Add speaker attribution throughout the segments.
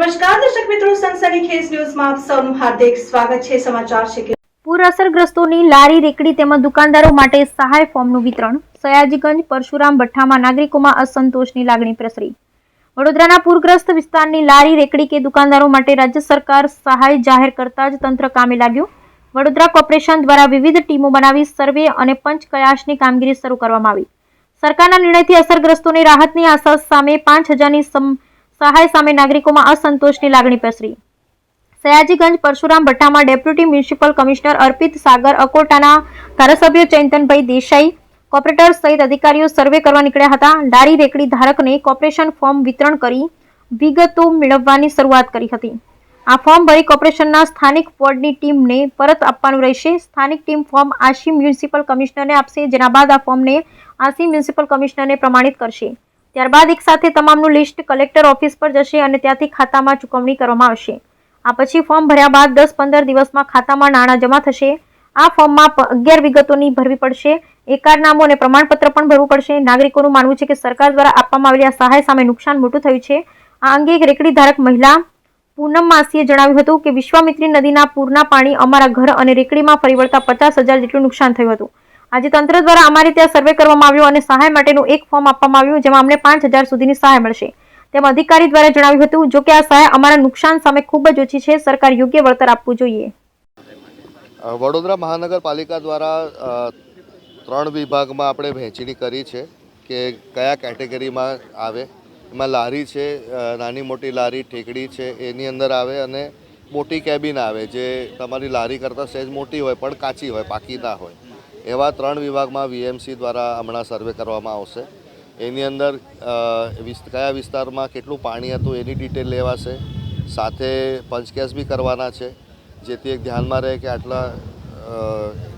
Speaker 1: નમસ્કાર દર્શક મિત્રો, સનસનીખેજ ન્યૂઝમાં આપ સૌનું હાર્દિક સ્વાગત છે। સમાચાર છે કે
Speaker 2: પૂર અસરગ્રસ્તોની લારી રેકડી તેમજ દુકાનદારો માટે સહાય ફોર્મનું વિતરણ। સયાજીગંજ પરશુરામ ભઠ્ઠામાં નાગરિકોમાં અસંતોષની લાગણી પ્રસરી। વડોદરાના પૂરગ્રસ્ત વિસ્તારની લારી રેકડી કે દુકાનદારો માટે રાજ્ય સરકાર સહાય જાહેર કરતા જ તંત્ર કામે લાગ્યું। વડોદરા કોર્પોરેશન દ્વારા વિવિધ ટીમો બનાવી સર્વે અને પંચકયાસની કામગીરી શરૂ કરવામાં આવી। સરકારના નિર્ણયથી અસરગ્રસ્તોને રાહતની આશા સામે 5000ની સહાય સામે નાગરિકોમાં અસંતોષની લાગણી પ્રસરી। સયાજીગંજ પરશુરામ ભઠ્ઠામાં deputy municipal commissioner Arpit Sagar અકોટાના ધારાસભ્ય ચૈતનભાઈ દેસાઈ કોર્પોરેટર સહિત અધિકારીઓ સર્વે કરવા નીકળ્યા હતા। લારી રેકડી ધારકને કોર્પોરેશન ફોર્મ વિતરણ કરી વિગતો મેળવવાની શરૂઆત કરી હતી। આ ફોર્મ ભરી કોર્પોરેશનના સ્થાનિક વોર્ડની ટીમને પરત આપવાનું રહેશે। સ્થાનિક ટીમ ફોર્મ આશી મ્યુનિસિપલ કમિશનરને આપશે, જેના બાદ આ ફોર્મને આશી મ્યુનિસિપલ કમિશનરને પ્રમાણિત કરશે। ત્યારબાદ એક સાથે તમામનું લિસ્ટ કલેક્ટર ઓફિસ પર જશે અને ત્યાંથી ખાતામાં ચૂકવણી કરવામાં આવશે। આ પછી ફોર્મ ભર્યા બાદ 10-15 દિવસમાં ખાતામાં નાણાં જમા થશે। આ ફોર્મમાં 11 વિગતોની ભરવી પડશે। એકાદનામું અને પ્રમાણપત્ર પણ ભરવું પડશે। નાગરિકોનું માનવું છે કે સરકાર દ્વારા આપવામાં આવેલી આ સહાય સામે નુકસાન મોટું થયું છે। આ અંગે એક રેકડી ધારક મહિલા પૂનમ માસીએ જણાવ્યું હતું કે વિશ્વામિત્રી નદીના પૂરના પાણી અમારા ઘર અને રેકડીમાં ફરી વળતા 50,000 જેટલું નુકસાન થયું હતું। આજે તંત્ર દ્વારા અમારે ત્યાં સર્વે કરવામાં આવ્યો અને સહાય માટેનું એક ફોર્મ આપવામાં આવ્યું, જેમાં અમને 5000 સુધીની સહાય મળશે, તેમ અધિકારી દ્વારા જણાવ્યું હતું। જો કે આ સહાય અમારા નુકસાન સામે ખૂબ જ ઓછી છે। સરકાર યોગ્ય વળતર આપવું જોઈએ।
Speaker 3: વડોદરા મહાનગરપાલિકા દ્વારા 3 વિભાગમાં આપણે વહેંચણી કરી છે કે કયા કેટેગરીમાં આવે। એમાં લારી છે, નાની મોટી લારી ઠેકડી છે, એની અંદર આવે અને મોટી કેબિન આવે જે તમારી લારી કરતાં સહેજ મોટી હોય પણ કાચી હોય, પાકી ના હોય। એવા 3 વિભાગમાં વીએમસી દ્વારા હમણાં સર્વે કરવામાં આવશે। એની અંદર કયા વિસ્તારમાં કેટલું પાણી હતું એની ડિટેલ લેવાશે, સાથે પંચકેસ બી કરવાના છે, જેથી એક ધ્યાનમાં રહે કે આટલા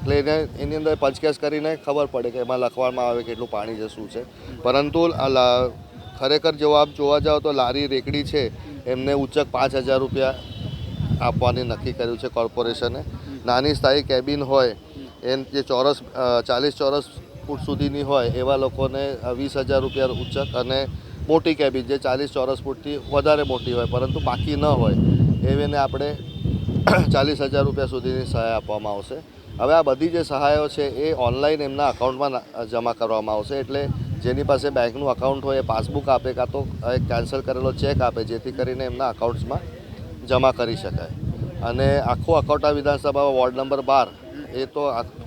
Speaker 3: એટલે એની અંદર પંચકેસ કરીને ખબર પડે કે એમાં લખવામાં આવે કેટલું પાણી છે, શું છે। પરંતુ ખરેખર જો આપ જોવા જાઓ તો લારી રેકડી છે એમને ઉચ્ચક 5000 રૂપિયા આપવાની નક્કી કર્યું છે કોર્પોરેશને। નાની સ્થાયી કેબિન હોય જે 40 ચોરસ ફૂટ સુધીની હોય એવા લોકોને 20000 રૂપિયા ઉચ્ચક, અને મોટી કેબિન જે 40 ચોરસ ફૂટથી વધારે મોટી હોય પરંતુ બાકી ન હોય એવીને આપણે 40000 રૂપિયા સુધીની સહાય આપવામાં આવશે। હવે આ બધી જે સહાયો છે એ ઓનલાઈન એમના અકાઉન્ટમાં જમા કરવામાં આવશે। એટલે જેની પાસે બેંકનું અકાઉન્ટ હોય એ પાસબુક આપે કાં તો એક કેન્સલ કરેલો ચેક આપે, જેથી કરીને એમના અકાઉન્ટ્સમાં જમા કરી શકાય। અને આખો અકોટા વિધાનસભા વોર્ડ નંબર 12 એ તો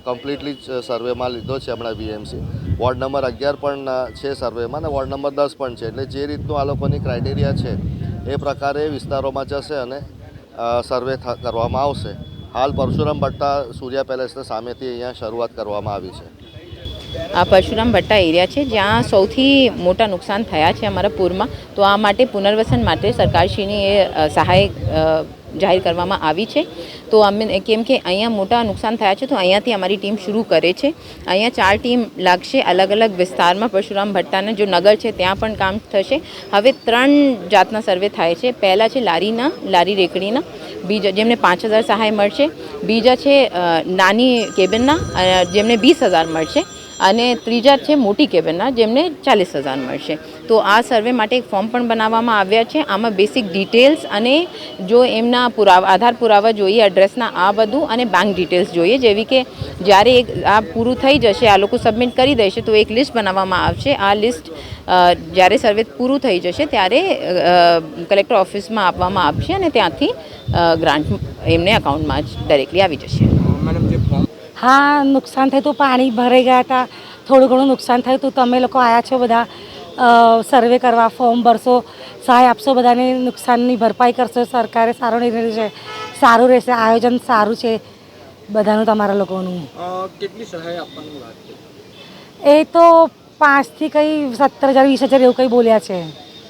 Speaker 3: કમ્પ્લીટલી જ સર્વેમાં લીધો છે હમણાં વીએમસી। વોર્ડ નંબર 11 પણ છે સર્વેમાં અને વોર્ડ નંબર 10 પણ છે। એટલે જે રીતનું આ લોકોની ક્રાઇટેરિયા છે એ પ્રકારે વિસ્તારોમાં જશે અને સર્વે કરવામાં આવશે। હાલ પરશુરામ ભટ્ટા સૂર્યા પેલેસના સામેથી અહીંયા શરૂઆત કરવામાં આવી છે।
Speaker 4: આ પરશુરામ ભટ્ટા એરિયા છે જ્યાં સૌથી મોટા નુકસાન થયા છે અમારા પૂરમાં। તો આ માટે પુનર્વસન માટે સરકારશ્રીની એ સહાય જાહેર કરવામાં આવી છે। તો અમે કેમ કે અહીંયા મોટા નુકસાન થયા છે તો અહીંયાથી અમારી ટીમ શરૂ કરે છે। અહીંયા 4 ટીમ લાગશે અલગ અલગ વિસ્તારમાં। પરશુરામ ભટ્ટાના જો નગર છે ત્યાં પણ કામ થશે। હવે 3 જાતના સર્વે થાય છે। પહેલાં છે લારી રેકડીના, બીજા જેમને 5000 સહાય મળશે, બીજા છે નાની કેબિનના જેમને 20000 મળશે, અને ત્રીજા છે મોટી કેબિનના જેમને 40000 મળશે। તો આ સર્વે માટે એક ફોર્મ પણ બનાવવામાં આવ્યા છે। આમાં બેસિક ડિટેલ્સ અને જો એમના આધાર પુરાવા જોઈએ, એડ્રેસના આ બધું, અને બેંક ડિટેલ્સ જોઈએ, જેવી કે જ્યારે આ પૂરું થઈ જશે, આ લોકો સબમિટ કરી દેશે તો એક લિસ્ટ બનાવવામાં આવશે। આ લિસ્ટ જ્યારે સર્વે પૂરું થઈ જશે ત્યારે કલેક્ટર ઓફિસમાં આપવામાં આવશે અને ત્યાંથી ગ્રાન્ટ એમને અકાઉન્ટમાં જ ડાયરેક્ટલી આવી જશે।
Speaker 5: હા, નુકસાન થયું હતું, પાણી ભરાઈ ગયા હતા, થોડું ઘણું નુકસાન થયું હતું। તમે લોકો આવ્યા છો બધા સર્વે કરવા, ફોર્મ ભરશો, સહાય આપશો, બધાને નુકસાનની ભરપાઈ કરશો। સરકારે સારો નિર્ણય છે, સારું રહેશે, આયોજન સારું છે બધાનું તમારા લોકોનું।
Speaker 6: કેટલી સહાય આપવાની વાત છે?
Speaker 5: એ તો 5 થી કંઈ 17000 20,000 એવું કંઈ બોલ્યા છે।